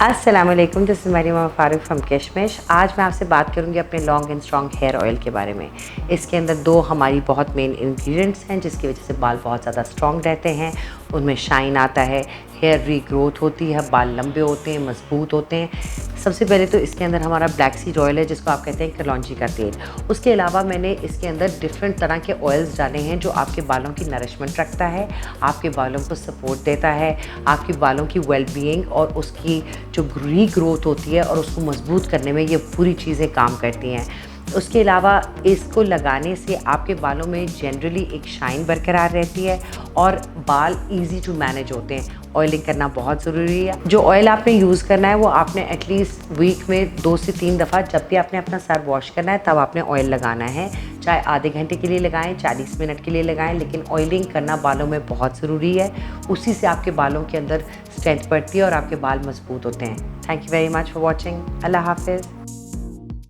अस्सलामुअलैकुम, this is Mariyam Farooq from Kishmish. आज मैं आपसे बात करूंगी अपने long and strong hair oil के बारे में। इसके अंदर दो हमारी बहुत मेन इंग्रेडिएंट्स हैं जिसकी वजह से बाल बहुत ज़्यादा स्ट्रॉन्ग रहते हैं, उनमें शाइन आता है, हेयर रीग्रोथ होती है, बाल लंबे होते हैं, मजबूत होते हैं। सबसे पहले तो इसके अंदर हमारा ब्लैक सीड ऑयल है जिसको आप कहते हैं कलौंजी का तेल। उसके अलावा मैंने इसके अंदर डिफरेंट तरह के ऑयल्स डाले हैं जो आपके बालों की नरिशमेंट रखता है, आपके बालों को सपोर्ट देता है, आपके बालों की वेलबीइंग और उसकी जो रीग्रोथ होती है और उसको मजबूत करने में ये पूरी चीज़ें काम करती हैं। उसके अलावा इसको लगाने से आपके बालों में जनरली एक शाइन बरकरार रहती है और बाल इजी टू मैनेज होते हैं। ऑयलिंग करना बहुत ज़रूरी है। जो ऑयल आपने यूज़ करना है वो आपने एटलीस्ट वीक में 2 से 3 दफ़ा, जब भी आपने अपना सर वॉश करना है तब आपने ऑयल लगाना है। चाहे आधे घंटे के लिए लगाएं, 40 मिनट के लिए लगाएं, लेकिन ऑयलिंग करना बालों में बहुत ज़रूरी है। उसी से आपके बालों के अंदर स्ट्रेंथ बढ़ती है और आपके बाल मजबूत होते हैं। Thank you very much for watching. अल्लाह हाफिज़।